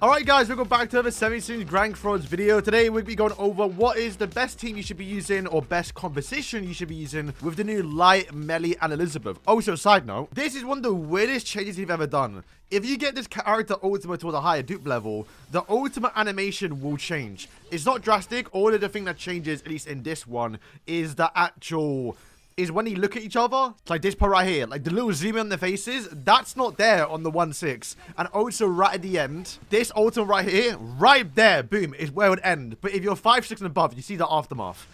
Alright guys, welcome back to another 17 Grand Frauds video. Today we'll be going over what is the best team you should be using or best composition you should be using with the new Light, Meli, and Elizabeth. Also, side note, this is one of the weirdest changes you've ever done. If you get this character ultimate towards a higher dupe level, the ultimate animation will change. It's not drastic. All of the thing that changes, at least in this one, is the actual... is when you look at each other, like this part right here, like the little zoom in on the faces, that's not there on the 1.6. And also right at the end, this ultimate right here, right there, boom, is where it would end. But if you're 5, 6 and above, you see the aftermath.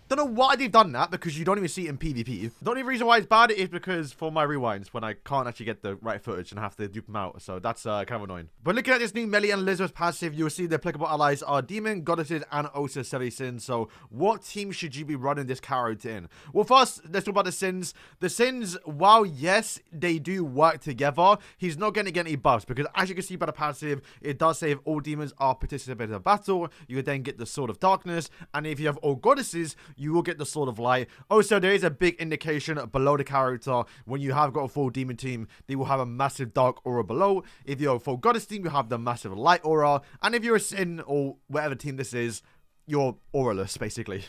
Don't know why they've done that, because you don't even see it in PvP. The only reason why it's bad is because for my rewinds, when I can't actually get the right footage and have to dupe them out. So that's kind of annoying. But looking at this new Meli and Elizabeth passive, you'll see the applicable allies are Demon, Goddesses, and also 70 Sins. So what team should you be running this character in? Well, first, let's talk about the Sins. The Sins, while yes, they do work together, he's not going to get any buffs, because as you can see by the passive, it does say if all demons are participating in a battle, you would then get the Sword of Darkness, and if you have all Goddesses, you will get the Sword of Light. Also, there is a big indication below the character. When you have got a full demon team, they will have a massive dark aura below. If you're a full goddess team, you have the massive light aura. And if you're a sin or whatever team this is, you're auraless, basically.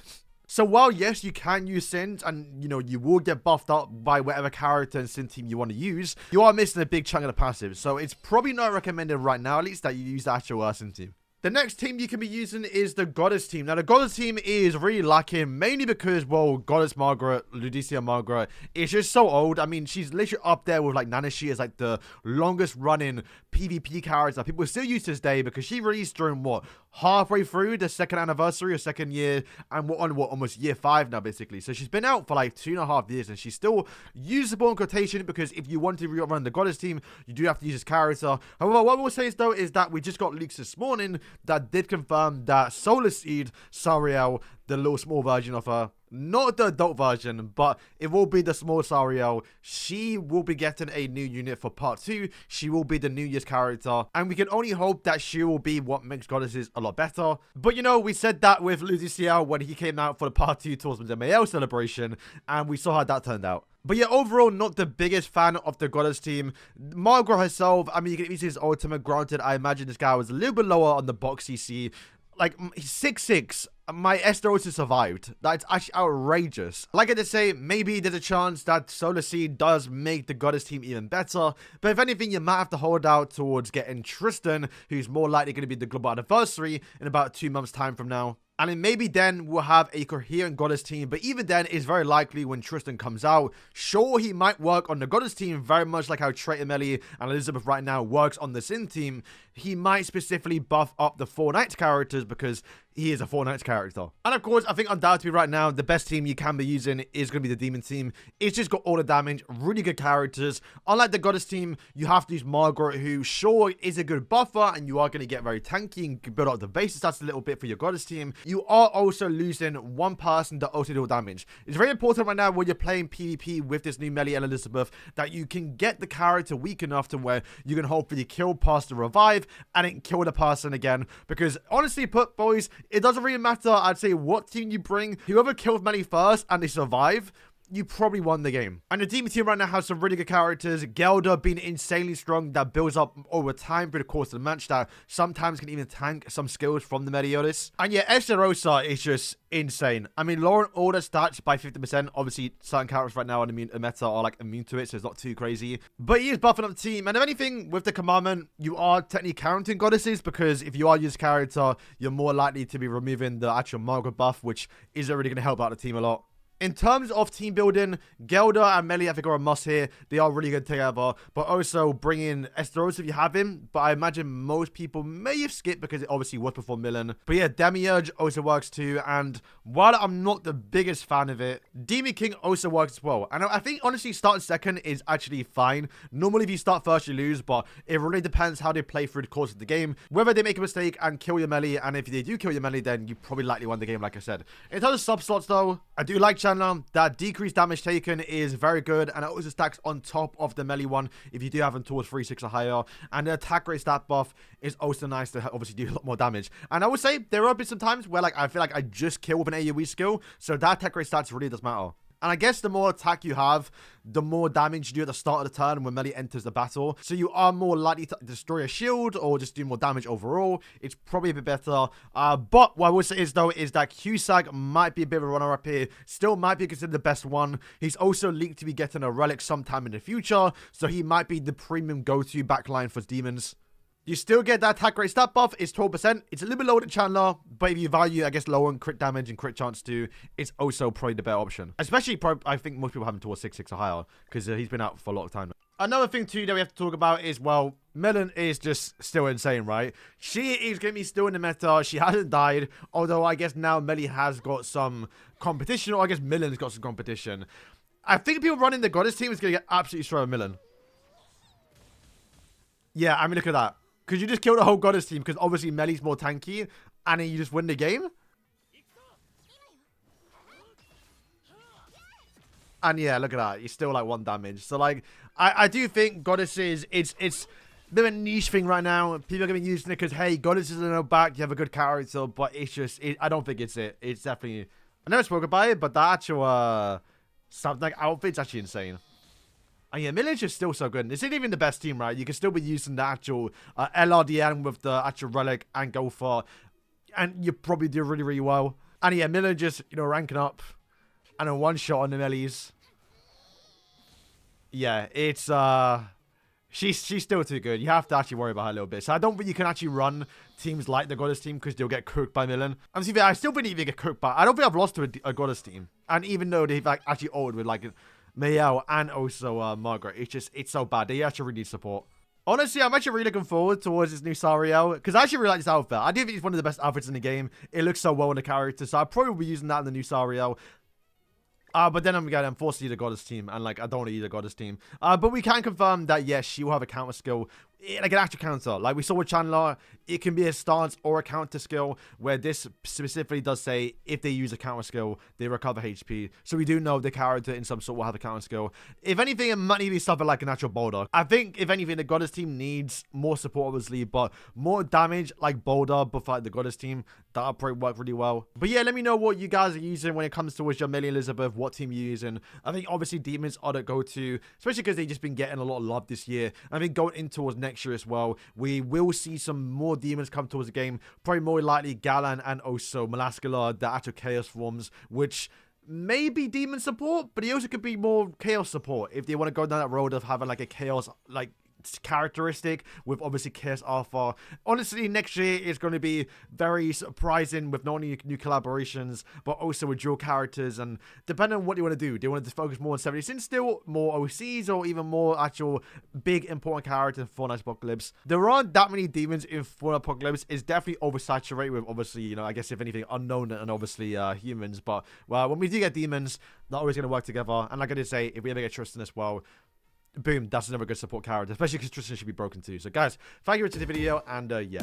So while, yes, you can use Sins, and, you know, you will get buffed up by whatever character and Sin team you want to use, you are missing a big chunk of the passive. So it's probably not recommended right now, at least, that you use the actual Sin team. The next team you can be using is the Goddess team. Now, the Goddess team is really lacking, mainly because, well, Goddess Margaret, Ludicia Margaret, is just so old. I mean, she's literally up there with, like, Nanashi as, like, the longest-running PvP character people still use to this day, because she released during, what, halfway through the second anniversary or second year, and we're on, what, almost year 5 now, basically. So she's been out for, like, 2.5 years, and she's still usable in quotation, because if you want to run the Goddess team, you do have to use this character. However, what we'll say is, though, is that we just got leaks this morning that did confirm that Solar Seed Sariel, the little small version of her, not the adult version, but it will be the small Sariel, she will be getting a new unit for part 2. She will be the New Year's character, and we can only hope that she will be what makes Goddesses a lot better. But, you know, we said that with Ludicia when he came out for the part 2 towards the MAL celebration, and we saw how that turned out. But yeah, overall, not the biggest fan of the Goddess team. Margaret herself, I mean, you can even see his ultimate. Granted, I imagine this guy was a little bit lower on the box CC. Like, he's 6'6". My Esteros survived. That's actually outrageous. Like I did say, maybe there's a chance that Solar Seed does make the Goddess team even better. But if anything, you might have to hold out towards getting Tristan, who's more likely going to be the global anniversary in about 2 months' time from now. And then maybe then we'll have a coherent Goddess team. But even then, it's very likely when Tristan comes out, sure, he might work on the Goddess team very much like how Traitor Meli and Elizabeth right now works on the Sin team. He might specifically buff up the 4 Knights characters because he is a 4 Knights character. And of course, I think undoubtedly right now, the best team you can be using is going to be the Demon team. It's just got all the damage, really good characters. Unlike the Goddess team, you have to use Margaret, who sure is a good buffer, and you are going to get very tanky and build up the base stats a little bit for your Goddess team. You are also losing one person that also deal damage. It's very important right now when you're playing PvP with this new Meli and Elizabeth that you can get the character weak enough to where you can hopefully kill past the revive and then kill the person again. Because honestly put, boys, it doesn't really matter, I'd say, what team you bring. Whoever kills Meli first and they survive, you probably won the game. And the Demon team right now has some really good characters. Gelda being insanely strong, that builds up over time through the course of the match, that sometimes can even tank some skills from the Meli Eliz. And yeah, Esterosa is just insane. I mean, lowering all the stats by 50%. Obviously, certain characters right now on the meta are like immune to it, so it's not too crazy. But he is buffing up the team. And if anything, with the commandment, you are technically counting Goddesses, because if you are using character, you're more likely to be removing the actual Margaret buff, which isn't really going to help out the team a lot. In terms of team building, Gelda and Meli, I think, are a must here. They are really good together. But also bring in Esteros if you have him. But I imagine most people may have skipped because it obviously was before Milan. But yeah, Demiurge also works too. And while I'm not the biggest fan of it, Demon King also works as well. And I think, honestly, starting second is actually fine. Normally, if you start first, you lose. But it really depends how they play through the course of the game. Whether they make a mistake and kill your Meli. And if they do kill your Meli, then you probably likely won the game, like I said. In terms of sub-slots, though, I do like Chandler. That decreased damage taken is very good, and it also stacks on top of the Meli one if you do have them towards 3-6 or higher. And the attack rate stat buff is also nice to obviously do a lot more damage. And I would say there are been some times where, like, I feel like I just kill with an AoE skill, so that attack rate stats really does matter. And I guess the more attack you have, the more damage you do at the start of the turn when Meli enters the battle. So you are more likely to destroy a shield or just do more damage overall. It's probably a bit better. But what I will say is, though, is that Cusack might be a bit of a runner-up here. Still might be considered the best one. He's also leaked to be getting a relic sometime in the future. So he might be the premium go-to backline for demons. You still get that attack rate stat buff. It's 12%. It's a little bit lower than Chandler, but if you value, I guess, lower on crit damage and crit chance too, it's also probably the better option. Especially, I think most people have him towards 6/6 or higher, because he's been out for a lot of time. Another thing too that we have to talk about is, well, Melon is just still insane, right? She is going to be still in the meta. She hasn't died, although I guess now Meli has got some competition, or I guess Millen's got some competition. I think people running the Goddess team is going to get absolutely destroyed by Millen. Yeah, I mean, look at that. Because you just kill the whole Goddess team because obviously Meli's more tanky and then you just win the game. And yeah, look at that. You're still like 1 damage. So like, I do think Goddesses, it's a bit of a niche thing right now. People are going to be using it because, hey, Goddesses are no back. You have a good character. But it's just, I don't think it's it. It's definitely, I never spoke about it, but the actual something like outfit's actually insane. And yeah, Millen's just still so good. This isn't even the best team, right? You can still be using the actual LRDN with the actual relic and go for, and you probably do really, really well. And yeah, Millen just, you know, ranking up and a 1-shot on the Melis. Yeah, it's, she's still too good. You have to actually worry about her a little bit. So I don't think you can actually run teams like the Goddess team because they'll get cooked by Millen. I still think they get cooked by, I don't think I've lost to a Goddess team. And even though they've like, actually ulted with like Mayel and also Margaret, it's so bad. They actually really need support. Honestly, I'm actually really looking forward towards this new Sariel because I actually really like this outfit. I do think it's one of the best outfits in the game. It looks so well in the character, so I'll probably be using that in the new Sariel. But then I'm forced to use a Goddess team, and like I don't want to use a Goddess team. But we can confirm that yes, she will have a counter skill, like an actual counter. Like we saw with Chandler, it can be a stance or a counter skill. Where this specifically does say if they use a counter skill, they recover HP. So we do know the character in some sort will have a counter skill. If anything, it might need to be something like a natural boulder. I think if anything, the Goddess team needs more support, obviously, but more damage like boulder, but like the Goddess team, that'll probably work really well. But yeah, let me know what you guys are using when it comes to your Meli Elizabeth. What team you're using? I think obviously demons are the go-to, especially because they've just been getting a lot of love this year. I think going in towards next year as well, we will see some more demons come towards the game. Probably more likely Galan and also Malaskala, the actual chaos forms, which may be demon support, but he also could be more chaos support if they want to go down that road of having like a chaos like characteristic with obviously Chaos Alpha. Honestly, next year is going to be very surprising with not only new collaborations but also with dual characters, and depending on what you want to do, do you want to focus more on 76 still, more OCs, or even more actual big important characters in Fortnite Apocalypse? There aren't that many demons in Fortnite Apocalypse. It's definitely oversaturated with obviously, you know, I guess if anything unknown and obviously humans, but well, when we do get demons, they're always going to work together. And like I did say, if we ever get Tristan as well, boom, that's another good support character, especially because Tristan should be broken too. So guys, thank you for watching the video, and yeah.